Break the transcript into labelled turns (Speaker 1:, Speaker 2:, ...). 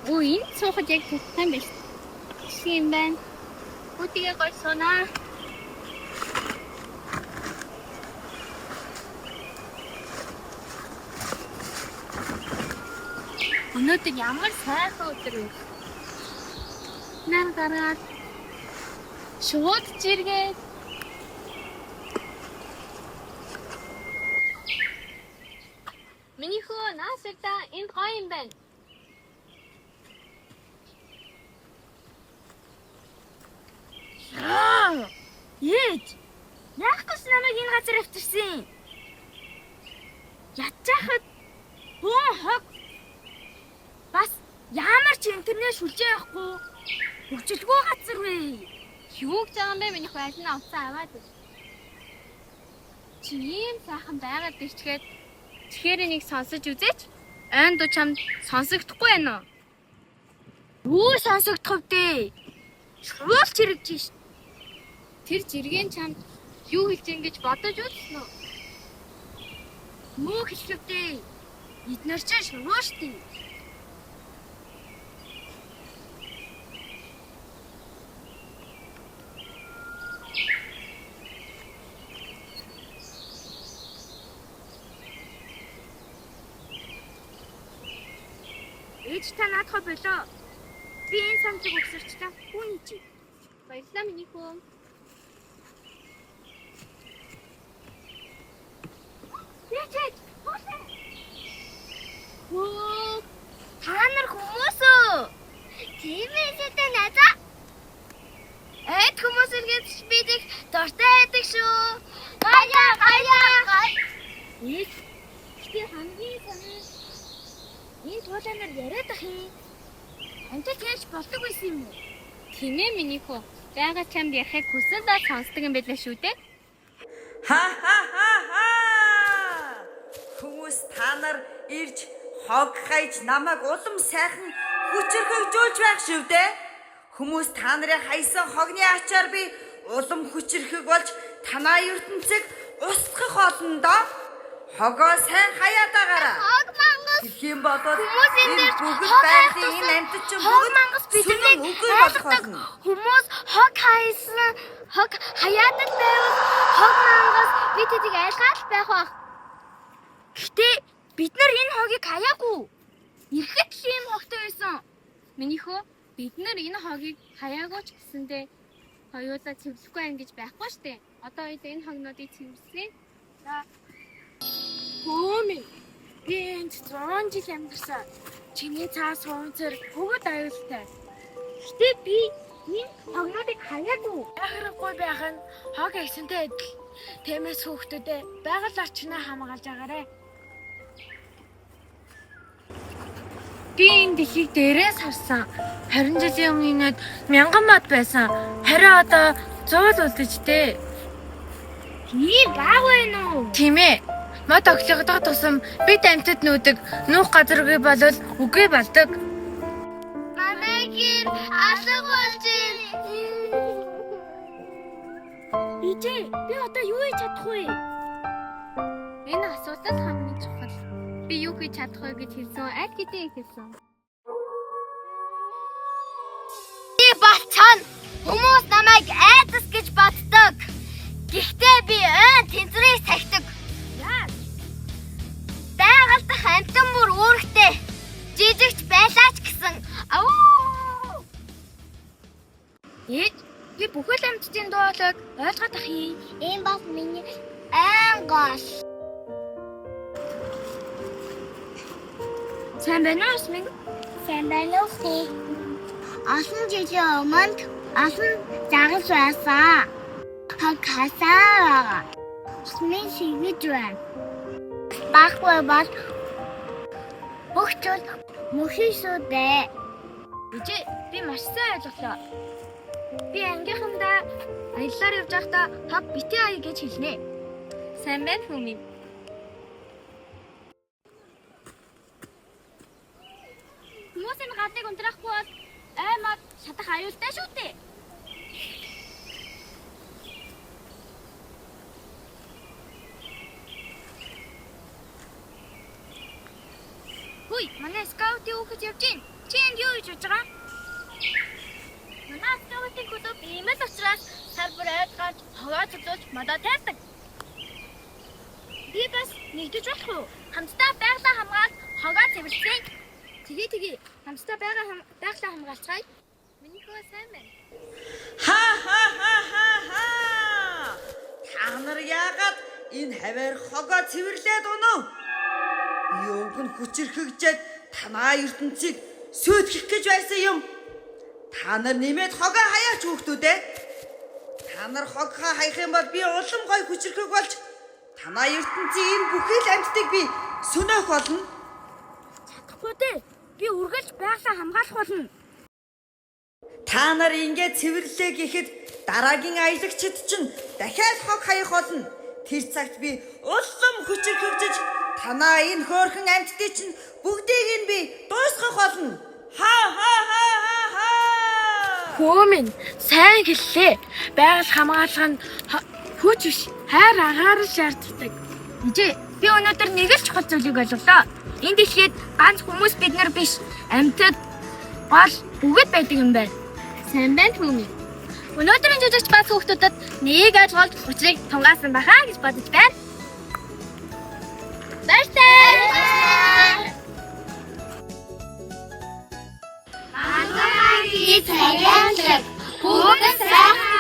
Speaker 1: Энд суухад яг тустай юм байна. Шиг юм байна. Үтгээ гой сунаа. Өнөөдөр ямар сайхан өдөр вэ? Нар гараад шууд жиргээд миний хөө наасаа энд гоё юм байна.
Speaker 2: Ээж! Яах гэж намайг энэ газар авчирсан? Ятчаахад бүүн хог бас ямар ч интернет шүлжээ явахгүй хөгжилгүй газар вэ?
Speaker 1: Юу гэж байгаа юм бэ миний хөө аль нь авцаа аваад. Чи ийм сайхан байгаад бэрчгээд тэгэхээр энийг сонсож үзээч. Ойн дуу чамд сонсогдохгүй байна уу?
Speaker 2: Юу сонсогдох вэ? Шруулж хэрэгж шít.
Speaker 1: Тэр жиргэн чамд юу хэлж ийн гэж бодож үзсэн үү?
Speaker 2: Муу хэлвдээ. Эднэр чинь шруулжтэй. Ээж та наадах болоо. Би энэ самжиг өгсөрчлээ. Хүүний чи.
Speaker 1: Баярлалаа миний хөө.
Speaker 2: Ячаач. Оо, та нар хүмүүс үү? Тийм ээ надаа. Эд хүмүүс иргэд бидийг дуртай байдаг шүү. Гая. Би хамгийн сайн. Энэ тууланаар яриад ах юм. Амтд яаж болдог байсан юм уу?
Speaker 1: Тийм ээ миний хөө. Байгаад чамд ярихыг хүсэл ба сонсдог юм байлаа шүү дээ.
Speaker 3: Ха. Хүмүүс та нар ирж хог хайж намайг улам сайхан хүчрхэгжүүлж байх шүү дээ. Хүмүүс та нарын хайсан хогны ачаар би улам хүчрхэг болж танаа ертөнцийг устгах болно доо. Хогоо сайн хаяад агаараа.
Speaker 2: Хог мангас.
Speaker 3: Тэгхийн болоод
Speaker 2: Хүмүүс энэ
Speaker 3: бүгд байгалийн энэ амьтад чинь
Speaker 2: хог мангас биднийг
Speaker 3: үгүй болох болно.
Speaker 2: Хүмүүс хог хайсан, хог хаяадаг байвал хог мангас бид тэдэг айлгаад байх бах. Гэтэ бид нар энэ хогийг хаяагүй. Ихэд л ийм хогтой байсан.
Speaker 1: Миний хөө бид нар энэ хогийг хаяагүй ч гэсэндээ хоёулаа цэвэрлэхгүй байх гэж байхгүй штэ. Одоо үед энэ хогнуудыг цэвэрлэе.
Speaker 2: За. Хөөми. Би энд 100 жил амьдарсан. Чиний цаас хуунцэр бүгд аюултай. Гэтэ би энэ хогнуудыг хаяагүй. Яхахгүй байх нь хог ихсэнтэй адил. Тэмээс хүүхдүүдээ байгаль орчноо хамгаалж агаарэ. Би энэ дэлхийг дээрээс харсан. 20 жилийн өмнө нэд 1000 бат байсан. Харин одоо 100 л үлдэж дээ. Тийм баг байна уу? Тийм ээ. Мод оглогдох тусам бид амьтад нүүдэг. Нүүх газаргүй болвол үгүй болдог. Намайг алга болж байна. Ичээ, би одоо юу хийж чадах вэ?
Speaker 1: Энэ асуудал хамгийн чухал. Би юу хийж чадах вэ гэж хэлсэн. Аль хэдийн хэлсэн.
Speaker 2: Би болцооно. Хүмүүс намайг айдас гэж боддог. Гэхдээ би өн тэнцвэрийг сахидаг. Яа. Байгаль дах амтан бүр үүрэгтэй. Жижигч байлаач гэсэн. Би бүхэл амьтдын дуулыг ойлгоод ах юм. Энэ бас миний ангол. Сайн байна уу Смин? Сайн байна уу? Олон жилийн өмнө олон загас байсан. Хог хасаа. Смин шигэж байна. Баггүй бол бүгд мөхийсүү дээ. Ичээ би маш сайн ойлголоо. Би ангийнхандаа аяллаар явж байхдаа хог битээ ая гэж хэлнэ.
Speaker 1: Сайн байна хүмүүс.
Speaker 2: Хүмүүс энэ гадлыг унтраахгүй бол аймаг шатах аюултай шүү дээ. Хүй, манай скаутын хүүхэд явж гин. Чи энд юу хийж байгаа? Манай скаутын клуб ийм л учраас сар бүр айд гарч хогоо цуглуулж модоо тайлдаг. Би бас нэгдэж болох уу? Хамтдаа байгалаа хамгаалж хогоо цэвэрлэе. Тэгээ. Хамтдаа байгалаа хамгаалцгаая. Миний хөө сайн байна.
Speaker 3: Ха. Та нар яагаад энэ хавар хогоо цэвэрлээд өнөө? Би уг нь хүчирхэгжээд танаа ертөнцийг сүйтгэх гэж байсан юм. Та нар нэмээд хогоо хаяач хүүхдүүдээ. Та нар хогоо хаях юм бол би улам гой хүчирхэг болж танаа ертөнцийн энэ бүхий л амьтдыг би сөнөөх болно.
Speaker 2: Чадахгүй дээ. Би үргэлж байгалаа хамгаалах болно.
Speaker 3: Та нар ингээд цэвэрлээ гэхэд дараагийн аялагчид чинь дахиад хог хаях болно. Тэр цагт би улам хүчирхэгжиж танаа энэ хөөрхөн амьтдыг чинь бүгдийг нь би дуусгах болно. Ха.
Speaker 2: Хөөмин, сайн хэллээ. Байгаль хамгаалах нь хүч биш, хайр агаарл шаарддаг. Ижээ, би өнөөдөр нэг л чухал зүйлийг ойлголоо. Энэ дэлхийд ганц хүмүүс бид нар биш, амьтад гол бүгд байдаг юм байна.
Speaker 1: Сайн байна Хөөмин.
Speaker 2: Өнөөдрийн жижигч бац хүүхдүүдэд нэг ойлголт учрыг тунгаасан байхаа гэж бодож байна. Баярлалаа.
Speaker 1: Манай цагаан бүгд сайхан